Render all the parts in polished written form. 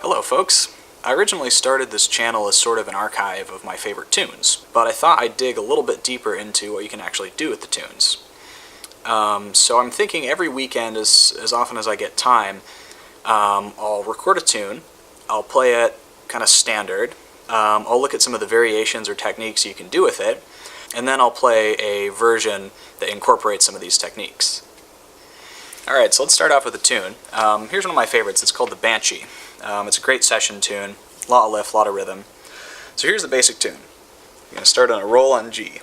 Hello folks! I originally started this channel as sort of an archive of my favorite tunes, but I thought I'd dig a little bit deeper into what you can actually do with the tunes. So I'm thinking every weekend, as often as I get time, I'll record a tune, I'll play it kind of standard, I'll look at some of the variations or techniques you can do with it, and then I'll play a version that incorporates some of these techniques. Alright, so let's start off with a tune. Here's one of my favorites. It's called the Banshee. It's a great session tune, a lot of lift, a lot of rhythm. So here's the basic tune. I'm going to start on a roll on G.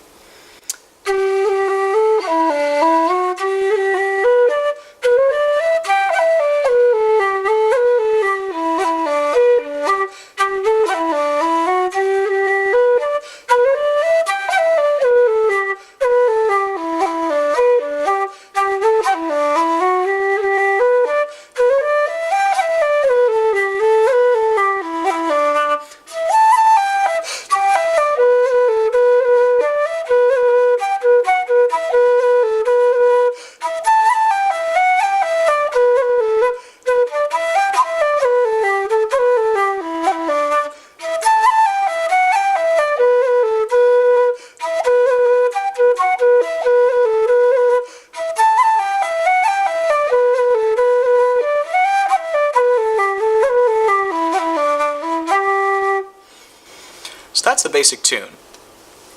So that's the basic tune.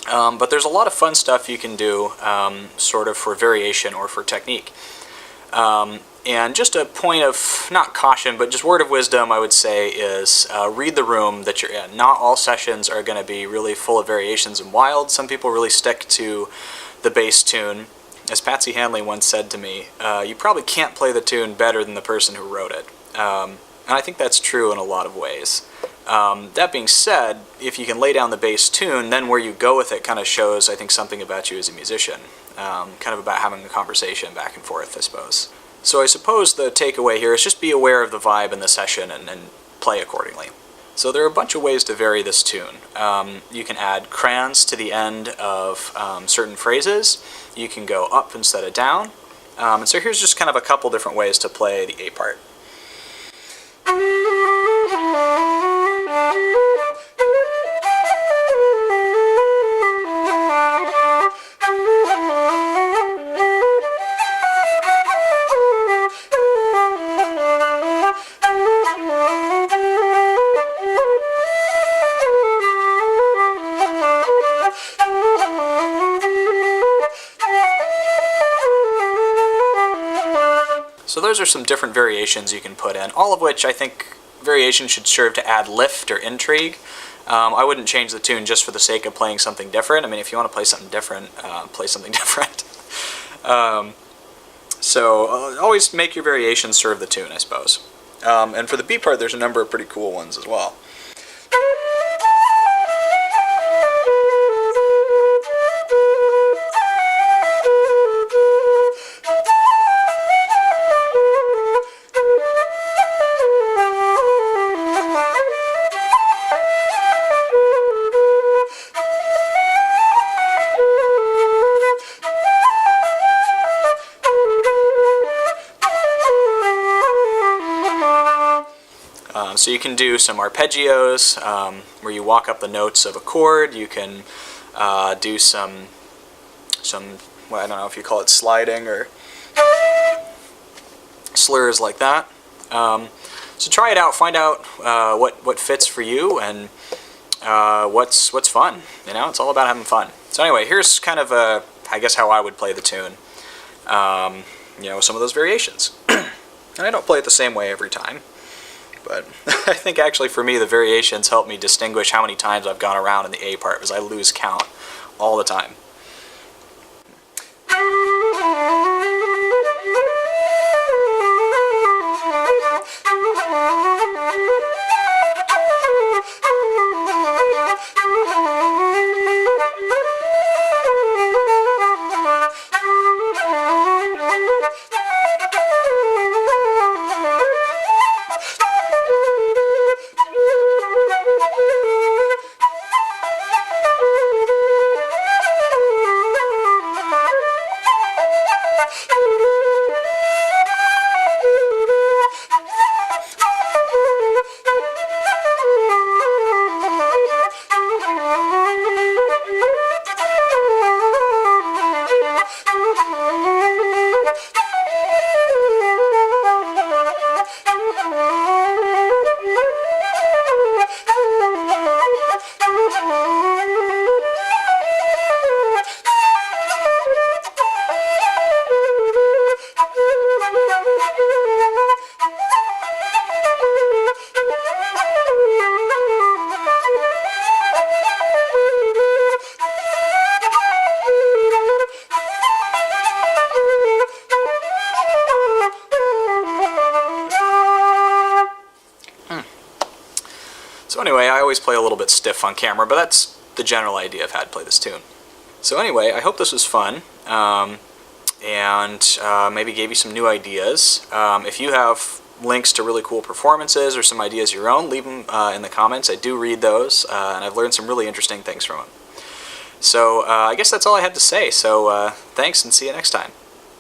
But there's a lot of fun stuff you can do sort of for variation or for technique. And just a point of, not caution, but just word of wisdom, I would say, is read the room that you're in. Not all sessions are going to be really full of variations and wild. Some people really stick to the bass tune. As Patsy Hanley once said to me, you probably can't play the tune better than the person who wrote it. And I think that's true in a lot of ways. That being said, if you can lay down the bass tune, then where you go with it kind of shows, I think, something about you as a musician. Kind of about having a conversation back and forth, I suppose. So I suppose the takeaway here is just be aware of the vibe in the session and play accordingly. So there are a bunch of ways to vary this tune. You can add crayons to the end of certain phrases. You can go up instead of down. And so here's just kind of a couple different ways to play the A part. So those are some different variations you can put in, all of which I think variation should serve to add lift or intrigue. I wouldn't change the tune just for the sake of playing something different. I mean, if you want to play something different, play something different. So always make your variations serve the tune, I suppose. And for the B part, there's a number of pretty cool ones as well. So you can do some arpeggios where you walk up the notes of a chord. You can do some well, I don't know if you call it sliding or slurs like that. So try it out, find out what fits for you and what's fun. You know, it's all about having fun. So anyway, here's kind of I guess how I would play the tune. You know, some of those variations. And I don't play it the same way every time. But I think actually for me the variations help me distinguish how many times I've gone around in the A part, because I lose count all the time. So anyway, I always play a little bit stiff on camera, but that's the general idea of how to play this tune. So anyway, I hope this was fun, and maybe gave you some new ideas. If you have links to really cool performances or some ideas of your own, leave them in the comments. I do read those, and I've learned some really interesting things from them. So I guess that's all I had to say, so thanks and see you next time.